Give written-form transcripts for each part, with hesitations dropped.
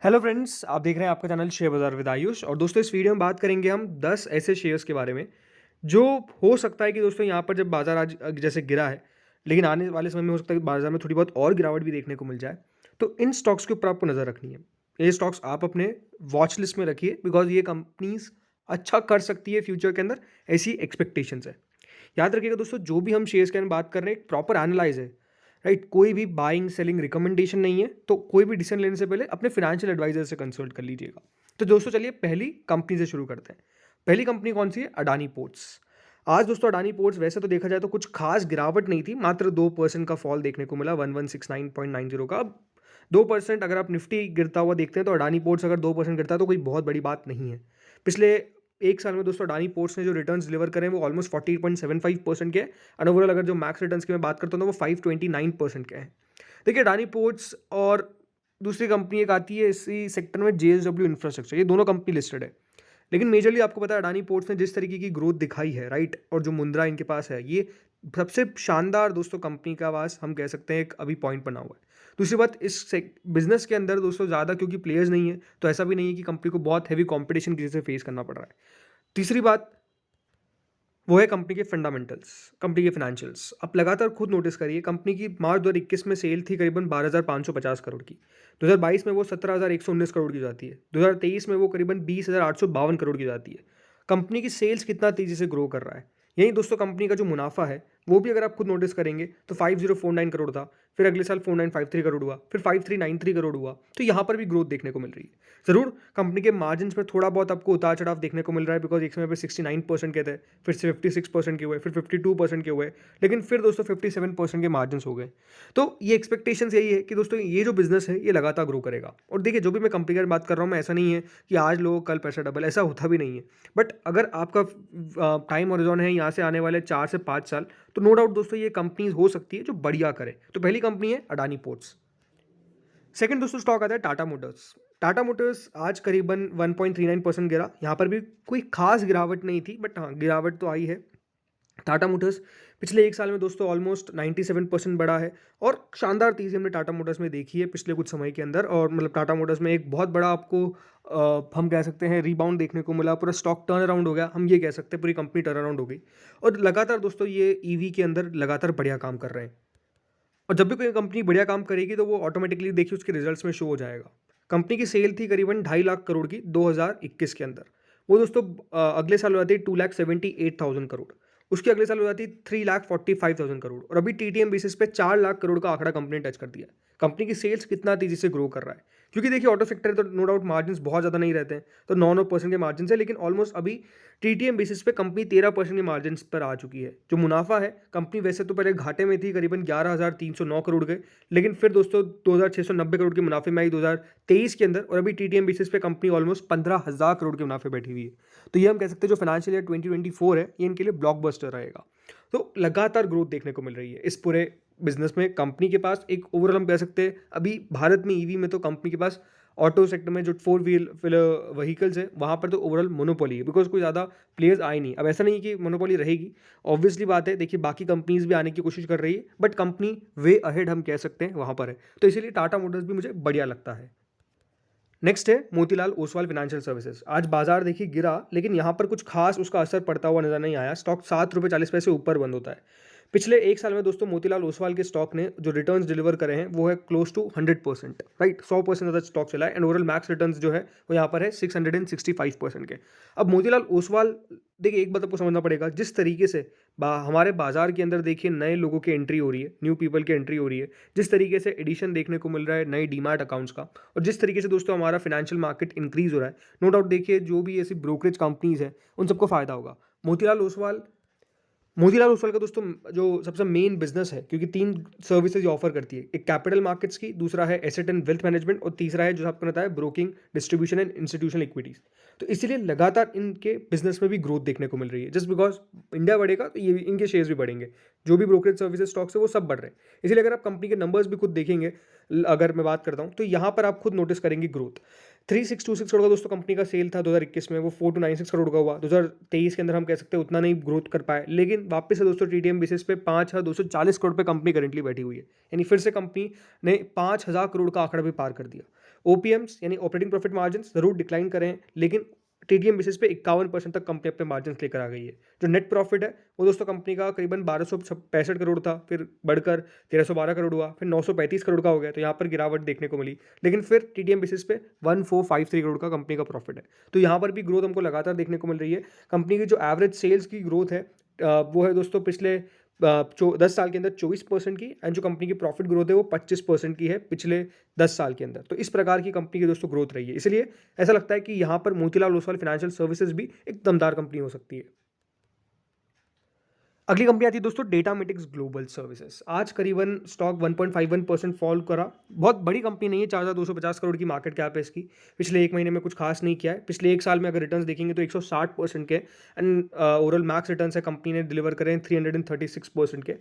Hello friends, आप देख रहे हैं आपका चैनल शेयर बाज़ार विद आयुष। और दोस्तों इस वीडियो में बात करेंगे हम 10 ऐसे शेयर्स के बारे में जो हो सकता है कि दोस्तों यहाँ पर जब बाज़ार आज जैसे गिरा है, लेकिन आने वाले समय में हो सकता है कि बाज़ार में थोड़ी बहुत और गिरावट भी देखने को मिल जाए। तो इन स्टॉक्स के ऊपर आपको नज़र रखनी है। ये स्टॉक्स आप अपने वॉच लिस्ट में रखिए बिकॉज़ ये कंपनीज़ अच्छा कर सकती है फ्यूचर के अंदर, ऐसी एक्सपेक्टेशंस है। याद रखिएगा दोस्तों, जो भी हम शेयर्स के बारे में बात कर रहे हैं एक प्रॉपर एनालाइज है, राइट? कोई भी बाइंग सेलिंग रिकमेंडेशन नहीं है। तो कोई भी डिसीजन लेने से पहले अपने फाइनेंशियल एडवाइजर से कंसल्ट कर लीजिएगा। तो दोस्तों चलिए पहली कंपनी से शुरू करते हैं। पहली कंपनी कौन सी है? अडानी पोर्ट्स। आज दोस्तों अडानी पोर्ट्स वैसे तो देखा जाए तो कुछ खास गिरावट नहीं थी, मात्र 2% का फॉल देखने को मिला 1169.90 का। अब 2% अगर आप निफ्टी गिरता हुआ देखते हैं तो अडानी पोर्ट्स अगर 2% गिरता है तो कोई बहुत बड़ी बात नहीं है। पिछले एक साल में दोस्तों अडानी पोर्ट्स ने जो रिटर्न्स डिलीवर करे हैं वो ऑलमोस्ट 40.75% के हैं। एंड ओवरऑल अगर जो मैक्स रिटर्न्स की मैं बात करता हूँ तो वो 529% के हैं। देखिए अडानी पोर्ट्स और दूसरी कंपनी एक आती है इसी सेक्टर में, जेएसडब्ल्यू इंफ्रास्ट्रक्चर, ये दोनों कंपनी लिस्टेड है। लेकिन मेजरली आपको पता है अडानी पोर्ट्स ने जिस तरीके की ग्रोथ दिखाई है, राइट, और जो मुद्रा इनके पास है, ये सबसे शानदार दोस्तों कंपनी का पास हम कह सकते हैं एक अभी पॉइंट बना हुआ है। दूसरी बात, इस बिजनेस के अंदर दोस्तों ज़्यादा क्योंकि प्लेयर्स नहीं है तो ऐसा भी नहीं है कि कंपनी को बहुत हैवी कंपटीशन की वजह से फेस करना पड़ रहा है। तीसरी बात वो है कंपनी के फंडामेंटल्स, कंपनी के फाइनेंशियल्स। आप लगातार खुद नोटिस करिए, कंपनी की मार्च 2021 में सेल थी करीबन 12,550 करोड़ की। 2022 में वो 17,119 करोड़ की जाती है। 2023 में वो करीबन 20,852 करोड़ की जाती है। कंपनी की सेल्स कितना तेजी से ग्रो कर रहा है। यही दोस्तों कंपनी का जो मुनाफा है वो भी अगर आप खुद नोटिस करेंगे तो 5049 करोड़ था, फिर अगले साल 4953 करोड़ हुआ, फिर 5393 करोड़ हुआ। तो यहाँ पर भी ग्रोथ देखने को मिल रही है। ज़रूर कंपनी के मार्जिन्स में थोड़ा बहुत आपको उतार चढ़ाव देखने को मिल रहा है बिकॉज एक समय पे 69% के थे, फिर से 56% के हुए, फिर 52% के हुए, लेकिन फिर दोस्तों 57% के मार्जिन्स हो गए। तो ये एक्सपेक्टेशंस यही है कि दोस्तों ये जो बिजनेस है ये लगातार ग्रो करेगा। और देखिए जो भी मैं कंपनी की बात कर रहा हूँ, मैं ऐसा नहीं है कि आज लो कल पैसा डबल, ऐसा होता भी नहीं है। बट अगर आपका टाइम हॉरिजॉन है यहाँ से आने वाले 4 से 5 साल, तो नो डाउट दोस्तों ये कंपनीज हो सकती है जो बढ़िया करे। तो पहली कंपनी है अडानी पोर्ट्स। सेकंड दोस्तों स्टॉक आता है टाटा मोटर्स। टाटा मोटर्स आज करीबन 1.39% गिरा। यहाँ पर भी कोई खास गिरावट नहीं थी, बट हाँ गिरावट तो आई है। टाटा मोटर्स पिछले एक साल में दोस्तों ऑलमोस्ट 97% बढ़ा है। और शानदार तेज़ी हमने टाटा मोटर्स में देखी है पिछले कुछ समय के अंदर। और मतलब टाटा मोटर्स में एक बहुत बड़ा आपको हम कह सकते हैं रीबाउंड देखने को मिला। पूरा स्टॉक टर्न अराउंड हो गया, हम ये कह सकते हैं पूरी कंपनी टर्न अराउंड हो गई। और लगातार दोस्तों ये ईवी के अंदर लगातार बढ़िया काम कर रहे हैं। और जब भी कोई कंपनी बढ़िया काम करेगी तो वो ऑटोमेटिकली देखिए उसके रिजल्ट्स में शो हो जाएगा। कंपनी की सेल थी करीबन 2.5 लाख करोड़ की 2021 के अंदर। वो दोस्तों अगले साल हो जाती है 2,78,000 करोड़। उसके अगले साल हो जाती है 3,45,000 करोड़। और अभी टीटीएम बेसिस पे 4 लाख करोड़ का आंकड़ा कंपनी ने टच कर दिया है। कंपनी की सेल्स कितना तेजी से ग्रो कर रहा है, क्योंकि देखिए ऑटो सेक्टर है तो नो डाउट मार्जिन बहुत ज़्यादा नहीं रहते हैं, तो 9% के मार्जिन है। लेकिन ऑलमोस्ट अभी टीटीएम बेसिस पे कंपनी 13% के मार्जिन पर आ चुकी है। जो मुनाफा है, कंपनी वैसे तो पहले घाटे में थी, करीबन 11,309 करोड़ गए, लेकिन फिर दोस्तों 2,690 करोड़ के मुनाफे में आई 2023 के अंदर। और अभी टीटीएम बेसिस पे कंपनी ऑलमोस्ट 15,000 करोड़ के मुनाफे बैठी हुई है। तो ये हम कह सकते हैं जो फाइनेंशियल ईयर 2024 है ये इनके लिए ब्लॉकबस्टर रहेगा। तो लगातार ग्रोथ देखने को मिल रही है इस पूरे बिजनेस में। कंपनी के पास एक ओवरऑल हम कह सकते हैं अभी भारत में ईवी में तो कंपनी के पास ऑटो सेक्टर में जो 4 व्हील व्हीकल्स है वहाँ पर तो ओवरऑल मोनोपोली है, बिकॉज कोई ज़्यादा प्लेयर्स आए नहीं। अब ऐसा नहीं है कि मोनोपोली रहेगी, ऑब्वियसली बात है। देखिए बाकी कंपनीज भी आने की कोशिश कर रही है, बट कंपनी वे अहेड हम कह सकते हैं वहाँ पर है। तो इसीलिए टाटा मोटर्स भी मुझे बढ़िया लगता है। नेक्स्ट है मोतीलाल ओसवाल फाइनेंशियल सर्विसेज। आज बाजार देखिए गिरा, लेकिन यहाँ पर कुछ खास उसका असर पड़ता हुआ नजर नहीं आया। स्टॉक 7 रुपये 40 पैसे ऊपर बंद होता है। पिछले एक साल में दोस्तों मोतीलाल ओसवाल के स्टॉक ने जो रिटर्न्स डिलीवर करे हैं वो है क्लोज टू 100%, राइट। 100% ज़्यादा स्टॉक चला है। एंड ओवरऑल मैक्स रिटर्न्स जो है वो यहाँ पर है 665% के। अब मोतीलाल ओसवाल, देखिए एक बात आपको समझना पड़ेगा, जिस तरीके से हमारे बाजार के अंदर देखिए नए लोगों की एंट्री हो रही है, न्यू पीपल की एंट्री हो रही है, जिस तरीके से एडिशन देखने को मिल रहा है नए डीमैट अकाउंट्स का, और जिस तरीके से दोस्तों हमारा फाइनेंशियल मार्केट इंक्रीज हो रहा है, नो डाउट देखिए जो भी ऐसी ब्रोकरेज कंपनीज हैं उन सबको फायदा होगा। मोतीलाल ओसवाल मोतीलाल ओसवाल का दोस्तों जो सबसे मेन बिजनेस है, क्योंकि 3 सर्विसेज ऑफर करती है, एक कैपिटल मार्केट्स की, दूसरा है एसेट एंड वेल्थ मैनेजमेंट, और तीसरा है जो आपको पता है broking, distribution and institutional equities. तो इसीलिए लगातार इनके बिजनेस में भी ग्रोथ देखने को मिल रही है। जस्ट बिकॉज इंडिया बढ़ेगा तो ये इनके शेयर्स भी बढ़ेंगे। जो भी ब्रोकरेज सर्विसेज स्टॉक्स है वो सब बढ़ रहे हैं। इसलिए अगर आप कंपनी के नंबर्स भी खुद देखेंगे, अगर मैं बात करता हूँ तो यहाँ पर आप खुद नोटिस करेंगे ग्रोथ। 3626 करोड़ का दोस्तों कंपनी का सेल था 2021 में, वो 4296 करोड़ का हुआ। 2023 के अंदर हम कह सकते हैं उतना नहीं ग्रोथ कर पाए, लेकिन वापस से दोस्तों टीटीएम बेसिस पे 5,240 करोड़ पे कंपनी करेंटली बैठी हुई है। यानी फिर से कंपनी ने 5,000 करोड़ का आंकड़ा भी पार कर दिया। ओपीएम्स यानी ऑपरेटिं65% प्रॉफिट मार्जिन ज़रूर डिक्लाइन करे हैं, लेकिन टीटीएम बेसिस पे 51% तक कंपनी अपने मार्जिन लेकर आ गई है। जो नेट प्रॉफिट है वो दोस्तों कंपनी का करीबन 1265 करोड़ था, फिर बढ़कर 1312 करोड़ हुआ, फिर 935 करोड़ का हो गया, तो यहाँ पर गिरावट देखने को मिली। लेकिन फिर टीटीएम बेसिस पे 1453 करोड़ का कंपनी का प्रॉफिट है, तो यहाँ पर भी ग्रोथ हमको लगातार देखने को मिल रही है। कंपनी की जो एवरेज सेल्स की ग्रोथ है वो है दोस्तों पिछले 10 साल के अंदर 24% की, एंड जो कंपनी की प्रॉफिट ग्रोथ है वो 25% की है पिछले 10 साल के अंदर। तो इस प्रकार की कंपनी की दोस्तों ग्रोथ रही है, इसलिए ऐसा लगता है कि यहाँ पर मोतीलाल ओसवाल फाइनेंशियल सर्विसेज भी एक दमदार कंपनी हो सकती है। अगली कंपनी आती है दोस्तों डेटामेटिक्स ग्लोबल सर्विसेज। आज करीबन स्टॉक 1.51% फॉल करा। बहुत बड़ी कंपनी नहीं है, 4250 करोड़ की मार्केट कैप है इसकी। पिछले एक महीने में कुछ खास नहीं किया है। पिछले एक साल में अगर रिटर्न्स देखेंगे तो 160% के, एंड ओवरऑल मैक्स रिटर्न्स है कंपनी ने डिलीवर करें 336% के।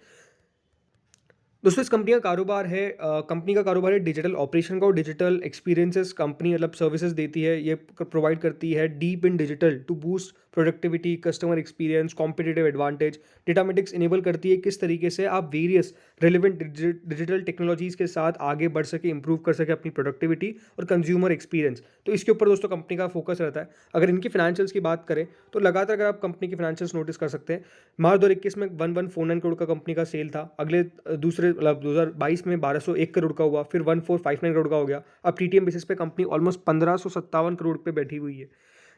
दोस्तों इस कंपनी का कारोबार है डिजिटल ऑपरेशन का और डिजिटल एक्सपीरियंसेस। कंपनी मतलब सर्विसेज देती है, ये प्रोवाइड करती है deep in digital to boost productivity, customer experience, competitive advantage. Datamatics enable करती है किस तरीके से आप वेरियस रेलिवेंट डिजिटल टेक्नोलॉजीज के साथ आगे बढ़ सके, इंप्रूव कर सके अपनी प्रोडक्टिविटी और कंज्यूमर एक्सपीरियंस। तो इसके ऊपर दोस्तों कंपनी का फोकस रहता है। अगर इनकी फाइनेंशियल्स की बात करें तो लगातार अगर आप कंपनी की फाइनेंशियल्स नोटिस कर सकते हैं, मार्च 2021 में 1149 करोड़ का कंपनी का सेल था। अगले दूसरे मतलब 2022 में 1201 करोड़ का हुआ, फिर 1459 करोड़ का हो गया। अब टीटीएम बेसिस पे कंपनी ऑलमोस्ट 1557 करोड़ पे बैठी हुई है।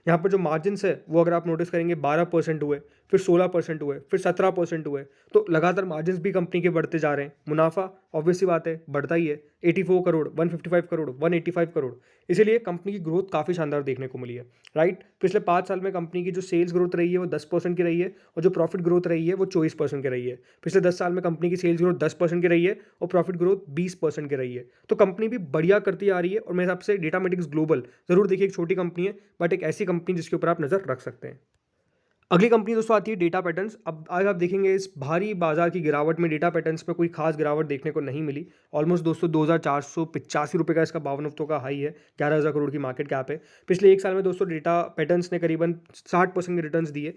यहाँ पर जो मार्जिन्स है वो अगर आप नोटिस करेंगे 12% हुए, फिर 16% हुए, फिर 17% हुए। तो लगातार मार्जिन्स भी कंपनी के बढ़ते जा रहे हैं। मुनाफा ऑब्वियस सी बात है बढ़ता ही है, 84 करोड़, 155 करोड़, 185 करोड़। इसीलिए कंपनी की ग्रोथ काफ़ी शानदार देखने को मिली है, राइट। पिछले 5 साल में कंपनी की जो सेल्स ग्रोथ रही है वो 10% की रही है, और जो प्रॉफिट ग्रोथ रही है वो 24% की रही है। पिछले 10 साल में कंपनी की सेल्स ग्रोथ 10% की रही है और प्रॉफिट ग्रोथ 20% की रही है। तो कंपनी भी बढ़िया करती आ रही है, और मेरे हिसाब से डेटामेटिक्स ग्लोबल ज़रूर देखिए, एक छोटी कंपनी है बट एक ऐसी कंपनी जिसके ऊपर आप नज़र रख सकते हैं। अगली कंपनी दोस्तों आती है डेटा पैटर्न्स। अब आज आप देखेंगे इस भारी बाजार की गिरावट में डेटा पैटर्न्स में कोई खास गिरावट देखने को नहीं मिली। ऑलमोस्ट दोस्तों 2485 रुपये का इसका 52 हफ्तों का हाई है, 11,000 करोड़ की मार्केट कैप है। पिछले एक साल में दोस्तों डेटा पैटर्न्स ने करीबन 60% के रिटर्न्स दिए।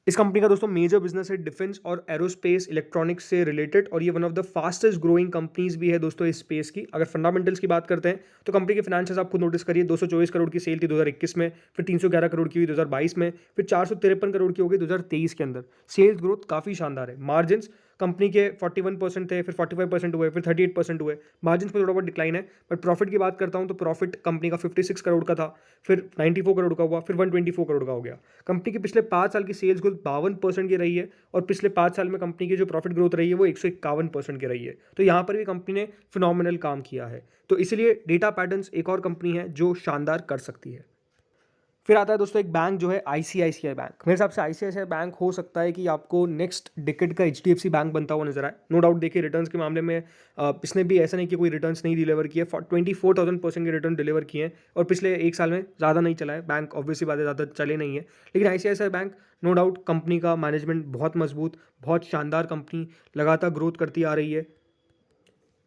इस कंपनी का दोस्तों मेजर बिजनेस है डिफेंस और एरोस्पेस इलेक्ट्रॉनिक्स से रिलेटेड, और ये one of the fastest growing companies भी है दोस्तों इस स्पेस की। अगर फंडामेंटल्स की बात करते हैं तो कंपनी के फाइनेंशियल्स आप खुद नोटिस करिए, 224 करोड़ की सेल थी 2021 में, फिर 311 करोड़ की हुई 2022 में, फिर 453 करोड़ की हो गई 2023 के अंदर। सेल्स ग्रोथ काफ़ी शानदार है। मार्जिन कंपनी के 41% थे, फिर 45% हुए, फिर 38% हुए। मार्जिन में थोड़ा बहुत डिक्लाइन है, बट प्रॉफिट की बात करता हूं तो प्रॉफिट कंपनी का 56 करोड़ का था, फिर 94 करोड़ का हुआ, फिर 124 करोड़ का हो गया। कंपनी की पिछले 5 साल की सेल्स ग्रोथ 52% की रही है, और पिछले 5 साल में कंपनी की जो प्रॉफिट ग्रोथ रही है वो 151% की रही है। तो यहाँ पर भी कंपनी ने फिनोमिनल काम किया है। तो इसलिए डेटा पैटर्न्स एक और कंपनी है जो शानदार कर सकती है। फिर आता है दोस्तों एक बैंक जो है आईसीआईसीआई बैंक। मेरे हिसाब से आईसीआईसीआई बैंक हो सकता है कि आपको नेक्स्ट डिकेड का एचडीएफसी बैंक बनता हुआ नजर आए। नो डाउट देखिए रिटर्न्स के मामले में इसने भी ऐसा नहीं कि कोई रिटर्न्स नहीं डिलीवर किए, 24,000% के रिटर्न डिलीवर किए हैं, और पिछले एक साल में ज़्यादा नहीं चला है बैंक, ऑब्वियसली बात है ज़्यादा चले नहीं है। लेकिन ICICI bank no doubt company का मैनेजमेंट बहुत मजबूत, बहुत शानदार कंपनी लगातार ग्रोथ करती आ रही है।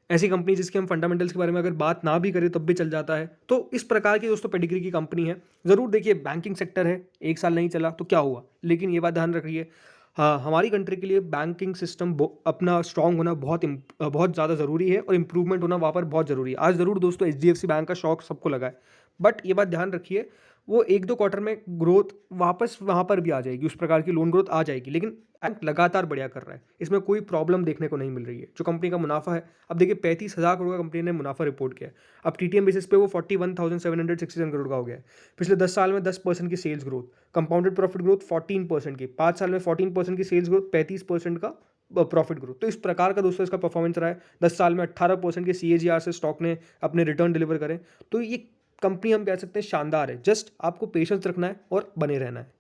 ऐसी कंपनी जिसके हम फंडामेंटल्स के बारे में अगर बात ना भी करें तब भी चल जाता है। तो इस प्रकार की दोस्तों पेडिग्री की कंपनी है। ज़रूर देखिए बैंकिंग सेक्टर है, एक साल नहीं चला तो क्या हुआ, लेकिन ये बात ध्यान रखिए, हाँ हमारी कंट्री के लिए बैंकिंग सिस्टम अपना स्ट्रांग होना बहुत ज़्यादा ज़रूरी है, और इंप्रूवमेंट होना वहाँ पर बहुत ज़रूरी है। आज ज़रूर दोस्तों एचडीएफसी बैंक का शौक सबको लगा है, बट ये बात ध्यान रखिए वो 1-2 क्वार्टर में ग्रोथ वापस वहाँ पर भी आ जाएगी, उस प्रकार की लोन ग्रोथ आ जाएगी, लेकिन बैंक लगातार बढ़िया कर रहा है, इसमें कोई प्रॉब्लम देखने को नहीं मिल रही है। जो कंपनी का मुनाफा है, अब देखिए 35,000 करोड़ का कंपनी ने मुनाफा रिपोर्ट किया है। अब टीटीएम बेसिस पे वो 41,767 करोड़ का हो गया है। पिछले 10 साल में 10% की sales growth, compounded profit growth 14% की, 5 साल में 14% की सेल्स ग्रोथ, 35% का प्रॉफिट ग्रोथ। तो इस प्रकार का दोस्तों इसका परफॉर्मेंस रहा है। 10 साल में 18% के सीएजीआर से स्टॉक ने अपने रिटर्न डिलीवर करें। तो ये कंपनी हम कह सकते हैं शानदार है, जस्ट आपको पेशेंस रखना है और बने रहना है।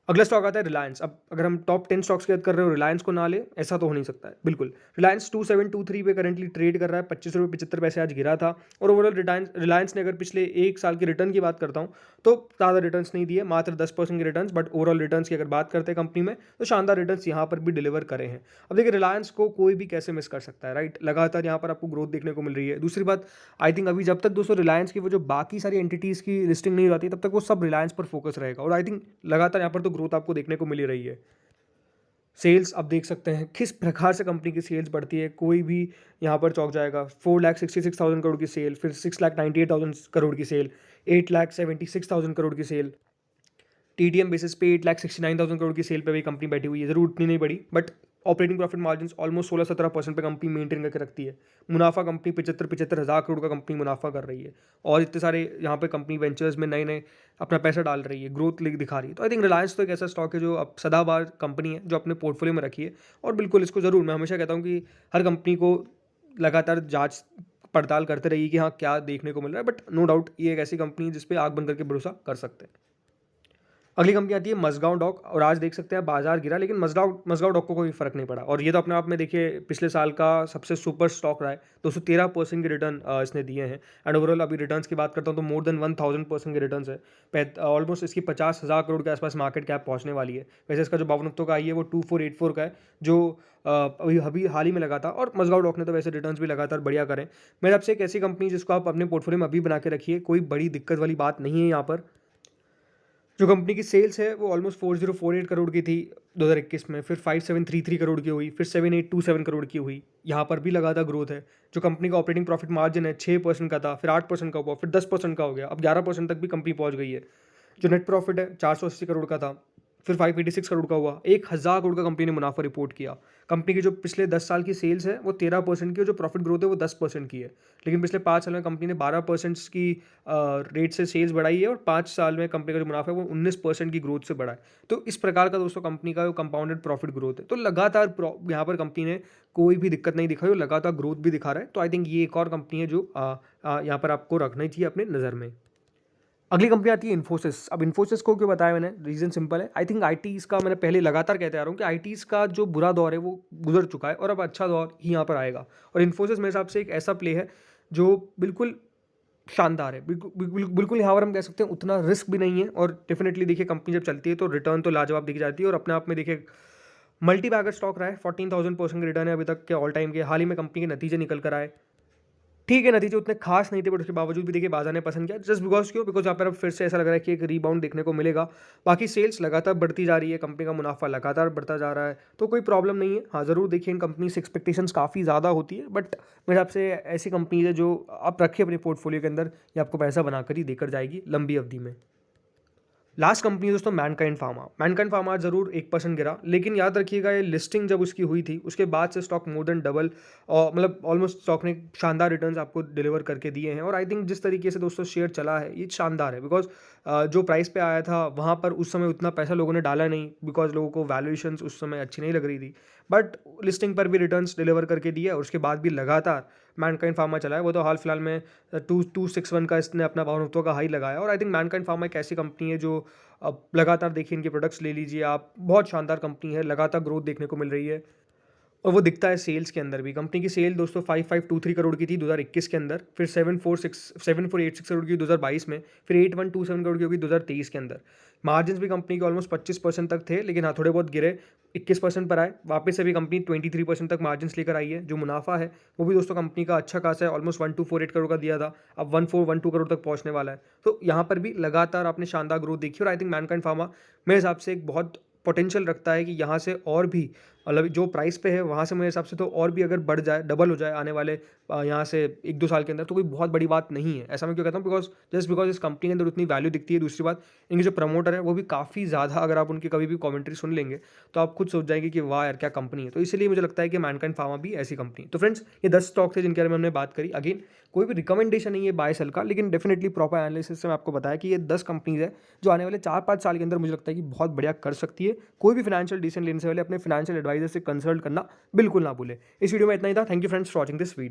अगला स्टॉक आता है रिलायंस। अब अगर हम टॉप 10 स्टॉक्स की बात कर रहे हो, रिलायंस को ना ले ऐसा तो हो नहीं सकता है, बिल्कुल। रिलायंस 2723 पे करंटली ट्रेड कर रहा है, 25 रुपये 75 पैसे आज गिरा था। और ओवरऑल रिलायंस ने अगर पिछले एक साल के रिटर्न की बात करता हूँ तो ज़्यादा रिटर्न नहीं दिए, मात्र 10% के रिटर्न, बट ओवरऑल रिटर्न की अगर बात करते हैं कंपनी में तो शानदार रिटर्न यहाँ पर भी डिलीवर करे हैं। अब देखिए रिलायंस को कोई भी कैसे मिस कर सकता है, राइट। लगातार यहाँ पर आपको ग्रोथ देखने को मिल रही है। दूसरी बात, आई थिंक अभी जब तक दोस्तों रिलायंस की वो जो बाकी सारी एंटिटीज़ की लिस्टिंग नहीं हो जाती तब तक वो सब रिलायंस पर फोकस रहेगा, और आई थिंक लगातार यहाँ पर तो ग्रोथ आपको देखने को मिल ही रही है। सेल्स आप देख सकते हैं किस प्रकार से कंपनी की सेल्स बढ़ती है, कोई भी यहाँ पर चौंक जाएगा। 4,66,000 करोड़ की सेल, फिर 6,98,000 करोड़ की सेल, 8,76,000 करोड़ की सेल। टीटीएम बेसिस पे 8,69,000 करोड़ की सेल पे भी कंपनी बैठी हुई है। ज़रूर उतनी नहीं बढ़ी, but operating profit margins almost 16-17% पे कंपनी मेंटेन करके रखती है। मुनाफा कंपनी 75 हज़ार करोड़ का कंपनी मुनाफा कर रही है, और इतने सारे यहाँ पे कंपनी वेंचर्स में नए नए अपना पैसा डाल रही है, ग्रोथ दिखा रही है। तो आई थिंक रिलायंस तो एक ऐसा स्टॉक है जो अब सदाबहार कंपनी है, जो अपने पोर्टफोलियो में रखी है। और बिल्कुल इसको ज़रूर, मैं हमेशा कहता हूँ कि हर कंपनी को लगातार जाँच पड़ताल करते रहिए कि हाँ क्या देखने को मिल रहा है। बट नो डाउट ये एक ऐसी कंपनी है जिस पे आँख बंद करके भरोसा कर सकते हैं। अगली कंपनी आती है मज़गाँव डॉक, और आज देख सकते हैं बाजार गिरा, लेकिन मज़गाँव मज़गाँव डॉक को कोई फ़र्क नहीं पड़ा। और ये तो अपने आप में देखिए पिछले साल का सबसे सुपर स्टॉक रहा है। 213% के रिटर्न इसने दिए हैं। एंड ओवरऑल अभी रिटर्न्स की बात करता हूँ तो मोर देन 1000% के रिटर्न्स है। ऑलमोस्ट इसकी 50,000 करोड़ के आसपास मार्केट कैप पहुँचने वाली है। वैसे इसका जो भावनुत्तों का आई है वो 2484 का है, जो अभी अभी हाल ही में लगा था। और मज़गाँव डॉक ने तो वैसे रिटर्न्स भी लगातार बढ़िया करें। मेरे आपसे एक ऐसी कंपनी जिसको आप अपने पोर्टफोलियो में अभी बना के रखिए, कोई बड़ी दिक्कत वाली बात नहीं है यहाँ पर। जो कंपनी की सेल्स है वो ऑलमोस्ट 4048 करोड़ की थी 2021 में, फिर 5733 करोड़ की हुई, फिर 7827 करोड़ की हुई। यहाँ पर भी लगातार ग्रोथ है। जो कंपनी का ऑपरेटिंग प्रॉफिट मार्जिन है 6% का था, फिर 8% का हुआ, फिर 10% का हो गया, अब 11% तक भी कंपनी पहुँच गई है। जो नेट प्रॉफिट है 480 करोड़ का था, फिर 586 करोड़ का हुआ, 1000 करोड़ का कंपनी ने मुनाफा रिपोर्ट किया। कंपनी की जो पिछले 10 साल की सेल्स है वो 13% की, और जो प्रॉफिट ग्रोथ है वो 10% की है। लेकिन पिछले 5 साल में कंपनी ने 12% की रेट से सेल्स बढ़ाई है, और 5 साल में कंपनी का जो मुनाफा है वो 19% की ग्रोथ से बढ़ा है। तो इस प्रकार का दोस्तों कंपनी का जो कंपाउंडेड प्रॉफिट ग्रोथ है, तो लगातार यहाँ पर कंपनी ने कोई भी दिक्कत नहीं दिखाई और लगातार ग्रोथ भी दिखा रहा है। तो आई थिंक ये एक और कंपनी है जो यहाँ पर आपको रखना ही चाहिए अपने नज़र में। अगली कंपनी आती है इन्फोसिस। अब इन्फोसिस को क्यों बताया मैंने, रीज़न सिंपल है। आई थिंक आईटीज़ का, मैंने पहले लगातार कहते आ रहा हूँ कि आईटीज़ का जो बुरा दौर है वो गुजर चुका है, और अब अच्छा दौर ही यहाँ पर आएगा। और इन्फोसिस मेरे हिसाब से एक ऐसा प्ले है जो बिल्कुल शानदार है। बिल्कुल यहाँ पर हम कह सकते हैं उतना रिस्क भी नहीं है, और डेफिनेटली देखिए कंपनी जब चलती है तो रिटर्न तो लाजवाब दिख जाती है। और अपने आप में देखिए मल्टी बैगर स्टॉक रहा है, 14,000% के रिटर्न है अभी तक के ऑल टाइम के। हाल ही में कंपनी के नतीजे निकल कर आए, ठीक है, नतीजे उतने खास नहीं थे, बट उसके बावजूद भी देखिए बाजार ने पसंद किया। जस्ट बिकॉज क्यों, बिकॉज यहाँ पर अब फिर से ऐसा लग रहा है कि एक रीबाउंड देखने को मिलेगा। बाकी सेल्स लगातार बढ़ती जा रही है, कंपनी का मुनाफा लगातार बढ़ता जा रहा है, तो कोई प्रॉब्लम नहीं है। हाँ ज़रूर देखिए इन कंपनी से एक्सपेक्टेशंस काफ़ी ज़्यादा होती है, बट मेरे हिसाब से ऐसी कंपनी है जो आप रखिए अपने पोर्टफोलियो के अंदर, ये आपको पैसा बनाकर ही देकर जाएगी लंबी अवधि में। लास्ट कंपनी दोस्तों मैनकाइंड फार्मा। मैनकाइंड फार्मा ज़रूर 1% गिरा, लेकिन याद रखिएगा ये लिस्टिंग जब उसकी हुई थी उसके बाद से स्टॉक मोर देन डबल, और मतलब ऑलमोस्ट स्टॉक ने शानदार रिटर्न्स आपको डिलीवर करके दिए हैं। और आई थिंक जिस तरीके से दोस्तों शेयर चला है ये शानदार है, बिकॉज जो प्राइस पे आया था वहाँ पर उस समय उतना पैसा लोगों ने डाला नहीं, बिकॉज लोगों को वैल्यूएशंस उस समय अच्छी नहीं लग रही थी। बट लिस्टिंग पर भी रिटर्न्स डिलीवर करके दिए, और उसके बाद भी लगातार मैनकाइंड फार्मा चला है। वो तो हाल फिलहाल में 261 का इसने अपना भावनुत्व का हाई लगाया। और आई थिंक मैनकाइंड फार्मा एक ऐसी कंपनी है जो अब लगातार देखिए इनके प्रोडक्ट्स ले लीजिए आप, बहुत शानदार कंपनी है, लगातार ग्रोथ देखने को मिल रही है। और वो दिखता है सेल्स के अंदर भी। कंपनी की सेल दोस्तों 5523 करोड़ की थी 2021 के अंदर, फिर 7486 करोड़ की 2022 में, फिर 8127 करोड़ की होगी 2023 के अंदर। मार्जिन भी कंपनी के ऑलमोस्ट 25% तक थे, लेकिन हाँ थोड़े बहुत गिरे, 21% पर आए। वापस से भी कंपनी 23% तक मार्जिन लेकर आई है। जो मुनाफा है वो भी दोस्तों कंपनी का अच्छा खासा है, ऑलमोस्ट 1248 करोड़ का दिया था, अब 1412 करोड़ तक पहुंचने वाला है। तो यहाँ पर भी लगातार आपने शानदार ग्रोथ देखी। और आई थिंक मैनकाइंड फार्मा मेरे हिसाब से एक बहुत पोटेंशियल रखता है कि यहाँ से और भी, मतलब जो प्राइस पे है वहाँ से मेरे हिसाब से तो और भी अगर बढ़ जाए, डबल हो जाए आने वाले यहाँ से 1-2 साल के अंदर, तो कोई बहुत बड़ी बात नहीं है। ऐसा मैं क्यों कहता हूँ, बिकॉज इस कंपनी के अंदर उतनी वैल्यू दिखती है। दूसरी बात, इनके जो प्रमोटर है वो भी काफ़ी ज़्यादा, अगर आप उनकी कभी भी कमेंट्री सुन लेंगे तो आप खुद सोच जाएंगे कि वाह यार क्या कंपनी है। तो इसलिए मुझे लगता है कि मैनकाइंड फार्मा भी ऐसी कंपनी। तो फ्रेंड्स ये 10 स्टॉक थे जिनके बारे में हमने बात करी। अगेन कोई भी रिकमेंडेशन नहीं है बाय सेल का, लेकिन डेफिनेटली प्रॉपर एनालिसिस से मैं आपको बताया कि ये 10 कंपनीज है जो आने वाले 4-5 साल के अंदर मुझे लगता है कि बहुत बढ़िया कर सकती है। कोई भी फाइनेंशियल डिसीजन लेने से पहले अपने फाइनेंशियल एडवाइजर से कंसल्ट करना बिल्कुल ना भूले। इस वीडियो में इतना ही था। Thank you friends for watching this video.